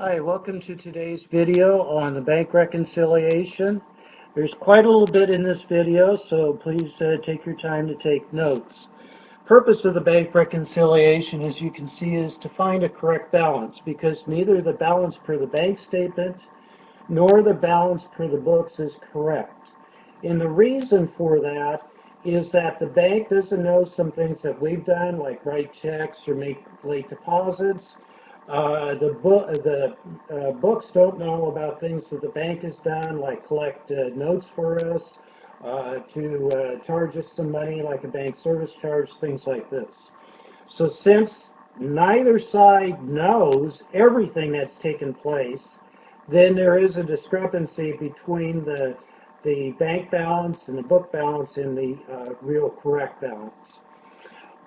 Hi, welcome to today's video on the bank reconciliation. There's quite a little bit in this video, so please take your time to take notes. Purpose of the bank reconciliation, as you can see, is to find a correct balance because neither the balance per the bank statement nor the balance per the books is correct. And the reason for that is that the bank doesn't know some things that we've done, like write checks or make late deposits. The books don't know about things that the bank has done, like collect notes for us, to charge us some money, like a bank service charge, things like this. So since neither side knows everything that's taken place, then there is a discrepancy between the bank balance and the book balance and the real correct balance.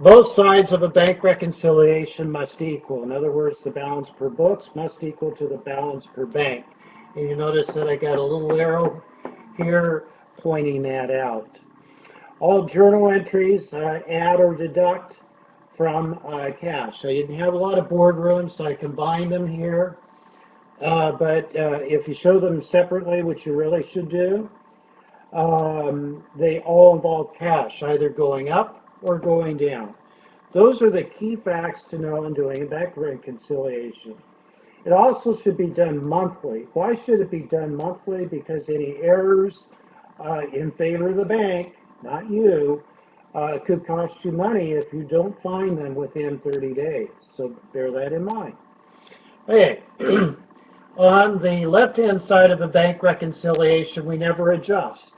Both sides of a bank reconciliation must equal. In other words, the balance per books must equal to the balance per bank. And you notice that I got a little arrow here pointing that out. All journal entries add or deduct from cash. I didn't have a lot of boardrooms, so I combined them here. But if you show them separately, which you really should do, they all involve cash, either going up or going down. Those are the key facts to know in doing a bank reconciliation. It also should be done monthly. Why should it be done monthly? Because any errors in favor of the bank, not you, could cost you money if you don't find them within 30 days. So bear that in mind. Okay. On the left-hand side of the bank reconciliation, we never adjust.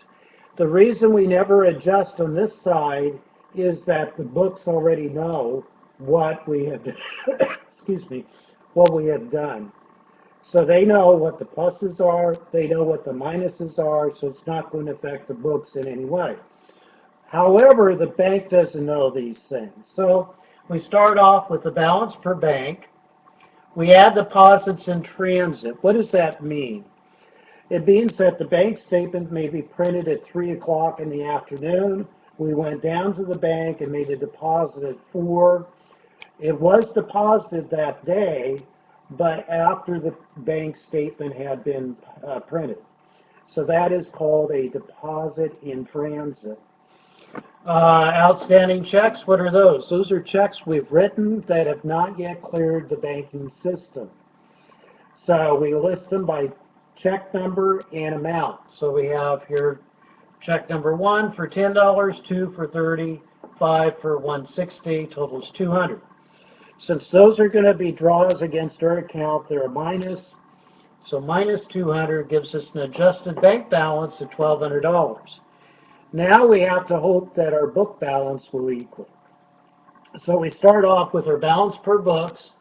The reason we never adjust on this side is that the books already know what we have excuse me, what we have done. So they know what the pluses are, they know what the minuses are, so it's not going to affect the books in any way. However, the bank doesn't know these things. So we start off with the balance per bank. We add deposits in transit. What does that mean? It means that the bank statement may be printed at 3 o'clock in the afternoon. We went down to the bank and made a deposit at 4. It was deposited that day, but after the bank statement had been printed. So that is called a deposit in transit. Outstanding checks, what are those? Those are checks we've written that have not yet cleared the banking system. So we list them by check number and amount. So we have here check number 1 for $10, 2 for $30, 5 for $160, totals $200. Since those are going to be draws against our account, they're a minus. So minus 200 gives us an adjusted bank balance of $1,200. Now we have to hope that our book balance will equal. So we start off with our balance per books.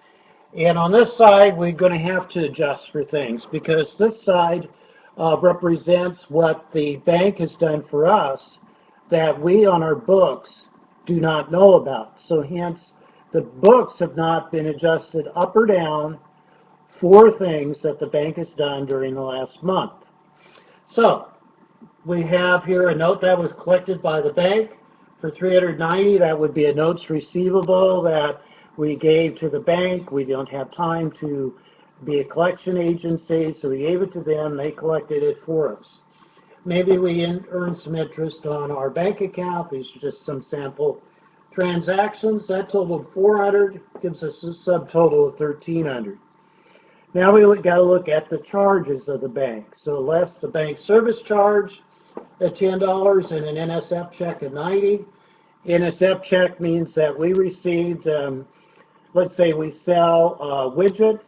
And on this side, we're going to have to adjust for things because this side represents what the bank has done for us that we on our books do not know about. So hence, the books have not been adjusted up or down for things that the bank has done during the last month. So we have here a note that was collected by the bank for $390. That would be a notes receivable that we gave to the bank. We don't have time to be a collection agency, so we gave it to them. They collected it for us. Maybe we earned some interest on our bank account. These are just some sample transactions. That totaled $400, gives us a subtotal of $1,300. Now we got to look at the charges of the bank. So less the bank service charge at $10 and an NSF check at $90. NSF check means that we received, let's say we sell widgets,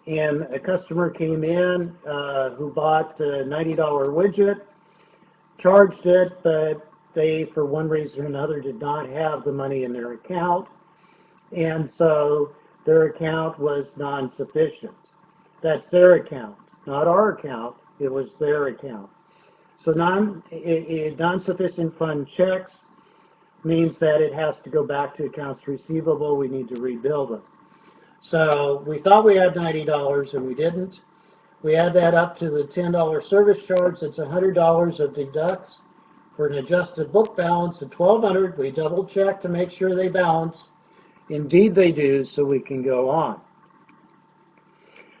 and a customer came in who bought a $90 widget, charged it, but they, for one reason or another, did not have the money in their account, and so their account was non-sufficient. That's their account, not our account. It was their account. So non-sufficient fund checks means that it has to go back to accounts receivable. We need to rebuild them. So we thought we had $90 and we didn't. We add that up to the $10 service charge. That's $100 of deducts for an adjusted book balance of $1,200. We double check to make sure they balance. Indeed they do, so we can go on.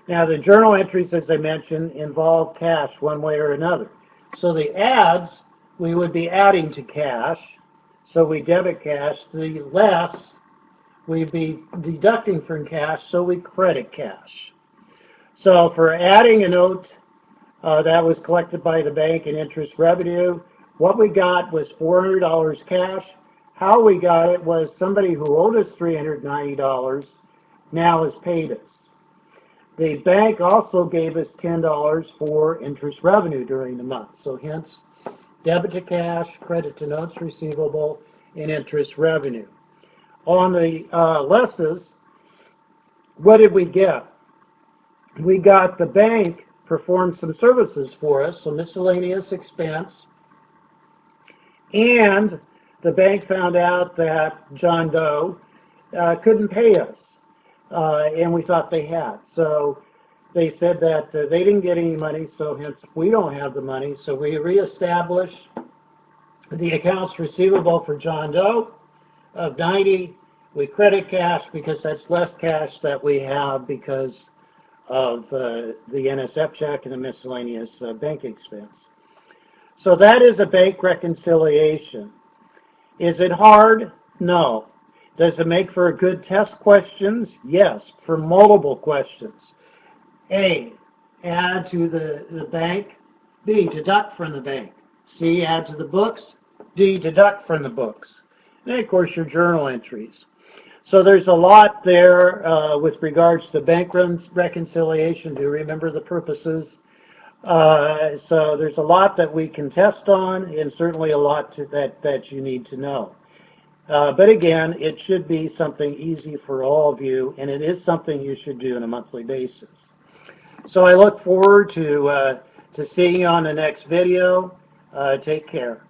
Now the journal entries, as I mentioned, involve cash one way or another. So the adds, we would be adding to cash, so we debit cash. The less, we'd be deducting from cash, so we credit cash. So for adding a note that was collected by the bank in interest revenue, what we got was $400 cash. How we got it was somebody who owed us $390 now has paid us. The bank also gave us $10 for interest revenue during the month. So hence, debit to cash, credit to notes receivable, and interest revenue. On the lesses, what did we get? We got the bank performed some services for us, so miscellaneous expense, and the bank found out that John Doe couldn't pay us, and we thought they had. So they said that they didn't get any money, so hence we don't have the money. So we reestablished the accounts receivable for John Doe of 90. We credit cash because that's less cash that we have because of the NSF check and the miscellaneous bank expense. So that is a bank reconciliation. Is it hard? No. Does it make for a good test questions? Yes, for multiple questions. A, add to the bank. B, deduct from the bank. C, add to the books. D, deduct from the books. And of course your journal entries. So there's a lot there with regards to bank reconciliation. Do you remember the purposes? So there's a lot that we can test on, and certainly a lot that you need to know. But again, it should be something easy for all of you, and it is something you should do on a monthly basis. So I look forward to seeing you on the next video. Take care.